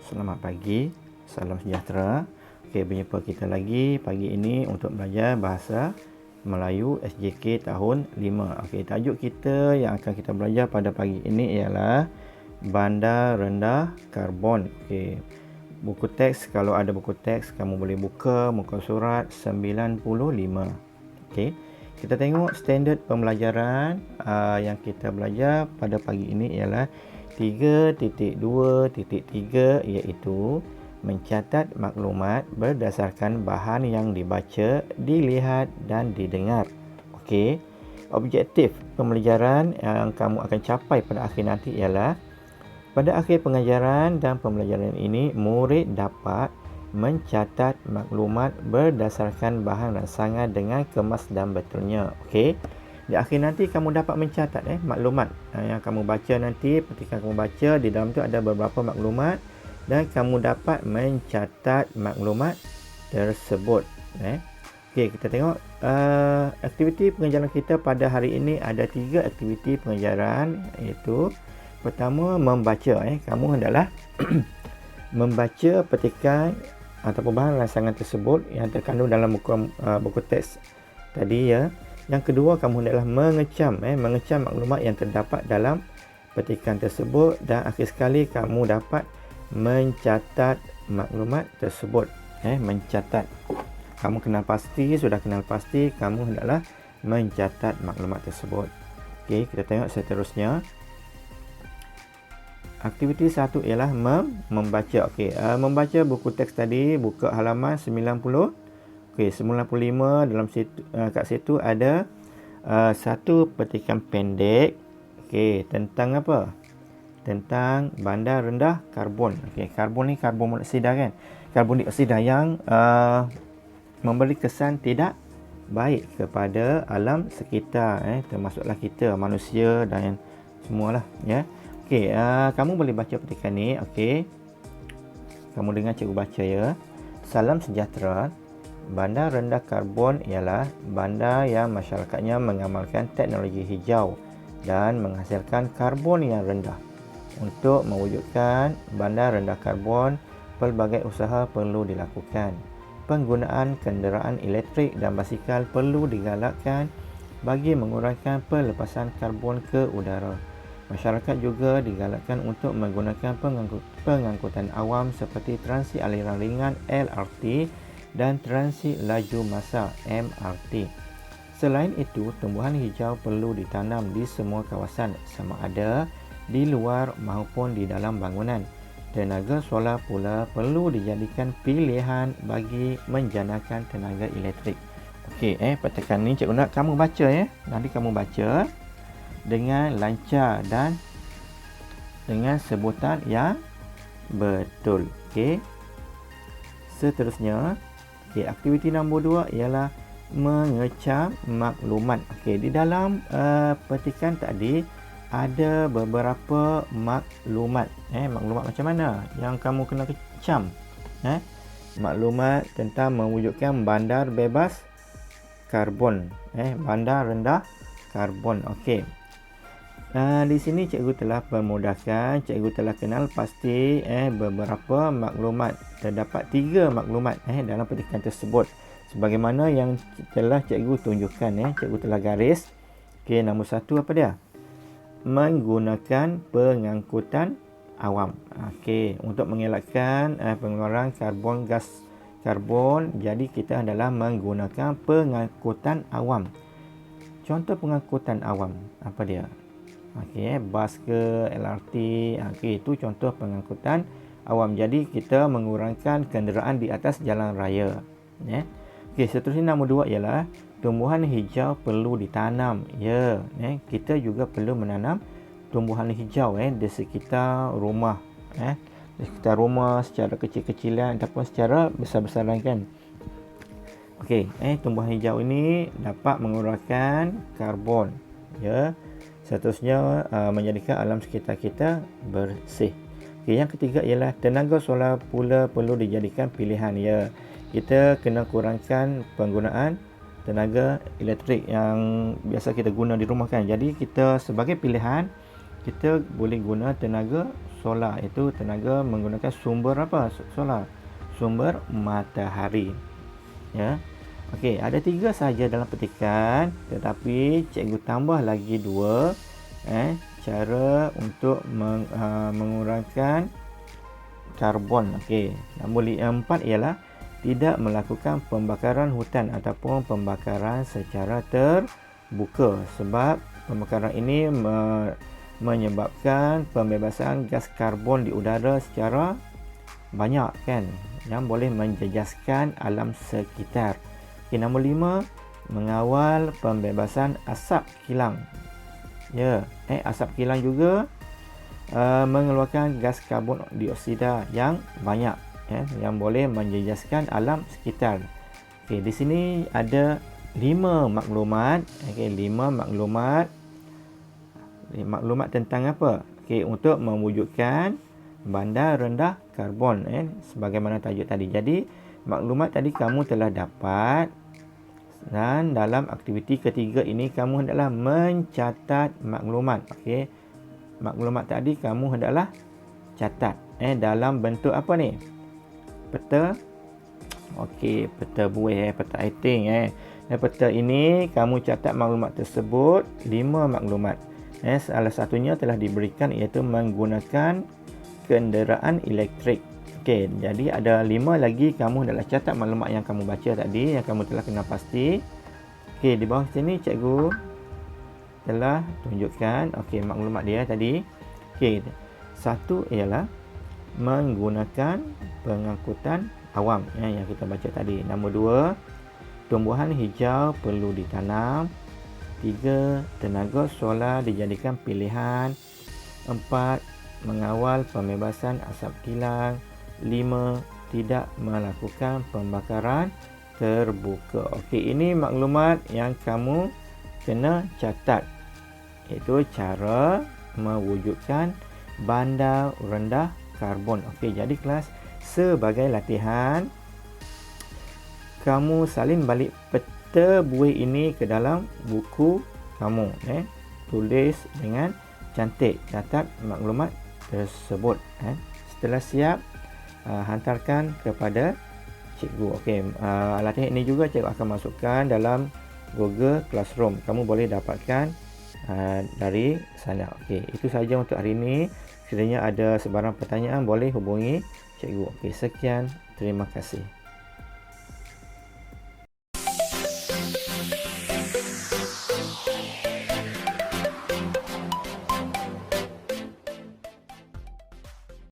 Selamat pagi, salam sejahtera. Okey, berjumpa kita lagi pagi ini untuk belajar bahasa Melayu SJK tahun 5. Okey, tajuk kita yang akan kita belajar pada pagi ini ialah bandar rendah karbon. Okey, buku teks, kalau ada buku teks kamu boleh buka muka surat 95. Okey, kita tengok standard pembelajaran yang kita belajar pada pagi ini ialah 3.2.3, iaitu mencatat maklumat berdasarkan bahan yang dibaca, dilihat dan didengar. Okey, objektif pembelajaran yang kamu akan capai pada akhir nanti ialah pada akhir pengajaran dan pembelajaran ini, murid dapat mencatat maklumat berdasarkan bahan rangsangan dengan kemas dan betulnya. Okey, di akhir nanti kamu dapat mencatat maklumat yang kamu baca nanti. Ketika kamu baca, di dalam tu ada beberapa maklumat dan kamu dapat mencatat maklumat tersebut. Okey, kita tengok aktiviti pengajaran kita pada hari ini. Ada 3 aktiviti pengajaran, iaitu pertama membaca. Kamu hendaklah membaca petikan ataupun bahan rangsangan tersebut yang terkandung dalam buku teks tadi ya. Yang kedua, kamu hendaklah mengecam maklumat yang terdapat dalam petikan tersebut, dan akhir sekali kamu dapat mencatat maklumat tersebut. Mencatat. Kamu sudah kenal pasti, kamu hendaklah mencatat maklumat tersebut. Okey, kita tengok seterusnya. Aktiviti 1 ialah membaca. Okey, membaca buku teks tadi, buka halaman 90. Okey, 95 dalam situ, kat situ ada satu petikan pendek. Okey, tentang apa? Tentang bandar rendah karbon. Okey, karbon ni karbon monoksida kan? Karbon dioksida yang memberi kesan tidak baik kepada alam sekitar, termasuklah kita manusia dan semualah ya. Okey, kamu boleh baca petikan ni. Okey, kamu dengar cikgu baca ya. Salam sejahtera. Bandar rendah karbon ialah bandar yang masyarakatnya mengamalkan teknologi hijau dan menghasilkan karbon yang rendah. Untuk mewujudkan bandar rendah karbon, pelbagai usaha perlu dilakukan. Penggunaan kenderaan elektrik dan basikal perlu digalakkan bagi mengurangkan pelepasan karbon ke udara. Masyarakat juga digalakkan untuk menggunakan pengangkutan awam seperti transi aliran ringan LRT dan transi laju massa MRT. Selain itu, tumbuhan hijau perlu ditanam di semua kawasan, sama ada di luar maupun di dalam bangunan. Tenaga solar pula perlu dijadikan pilihan bagi menjanakan tenaga elektrik. Okey, petikan ni cikgu nak kamu baca ya. Nanti kamu baca dengan lancar dan dengan sebutan yang betul. Okey. Seterusnya, aktiviti nombor 2 ialah mengecam maklumat. Okey, di dalam petikan tadi ada beberapa maklumat. Maklumat macam mana yang kamu kena kecam? Maklumat tentang mewujudkan bandar bebas karbon. Bandar rendah karbon. Okey. Di sini cikgu telah permudahkan, cikgu telah kenal pasti beberapa maklumat. Terdapat 3 maklumat dalam petikan tersebut, sebagaimana yang telah cikgu tunjukkan. Cikgu telah garis. Okey, nombor 1 apa dia? Menggunakan pengangkutan awam. Okey, untuk mengelakkan pengeluaran gas karbon, jadi kita adalah menggunakan pengangkutan awam. Contoh pengangkutan awam apa dia? Okey, bas ke LRT. Okey, itu contoh pengangkutan awam. Jadi kita mengurangkan kenderaan di atas jalan raya. Okey, seterusnya nombor 2 ialah tumbuhan hijau perlu ditanam. Ya, kita juga perlu menanam tumbuhan hijau di sekitar rumah. Di sekitar rumah secara kecil-kecilan ataupun secara besar-besaran kan. Okey, tumbuhan hijau ini dapat mengeluarkan karbon, ya. Seterusnya menjadikan alam sekitar kita bersih. Okey, yang ketiga ialah tenaga solar pula perlu dijadikan pilihan, ya. Kita kena kurangkan penggunaan tenaga elektrik yang biasa kita guna di rumah kan. Jadi kita sebagai pilihan kita boleh guna tenaga solar, iaitu tenaga menggunakan sumber apa? Solar. Sumber matahari. Ya. Okey, ada 3 sahaja dalam petikan, tetapi cikgu tambah lagi 2 cara untuk mengurangkan karbon. Okey, nombor 4 ialah tidak melakukan pembakaran hutan ataupun pembakaran secara terbuka, sebab pembakaran ini menyebabkan pembebasan gas karbon di udara secara banyak kan, yang boleh menjejaskan alam sekitar. Okay, nombor 5, mengawal pembebasan asap kilang. Ya, asap kilang juga mengeluarkan gas karbon dioksida yang banyak, yang boleh menjejaskan alam sekitar. Okay, di sini ada 5 maklumat. Okay, 5 maklumat tentang apa? Okay, untuk mewujudkan bandar rendah karbon, sebagaimana tajuk tadi. Jadi maklumat tadi kamu telah dapat, dan dalam aktiviti ketiga ini kamu hendaklah mencatat maklumat. Okey, maklumat tadi kamu hendaklah catat dalam bentuk apa ni? Peta. Okey, peta buih, peta iting. Peta ini kamu catat maklumat tersebut 5 maklumat. Salah satunya telah diberikan, iaitu menggunakan kenderaan elektrik. Okey, jadi ada 5 lagi kamu hendaklah catat maklumat yang kamu baca tadi, yang kamu telah kenal pasti. Okey, di bawah sini cikgu telah tunjukkan maklumat dia tadi. Okey, satu ialah menggunakan pengangkutan awam yang kita baca tadi. Nombor 2, tumbuhan hijau perlu ditanam. 3, tenaga solar dijadikan pilihan. 4, mengawal pembebasan asap kilang. 5, tidak melakukan pembakaran terbuka. Okey, ini maklumat yang kamu kena catat, iaitu cara mewujudkan bandar rendah karbon. Okey, jadi kelas, sebagai latihan, kamu salin balik peta buih ini ke dalam buku kamu. Tulis dengan cantik, catat maklumat tersebut. Setelah siap, hantarkan kepada cikgu. Okey, latihan ini juga cikgu akan masukkan dalam Google Classroom. Kamu boleh dapatkan dari sana. Okey, itu sahaja untuk hari ini. Sekiranya ada sebarang pertanyaan, boleh hubungi cikgu. Okey, sekian. Terima kasih.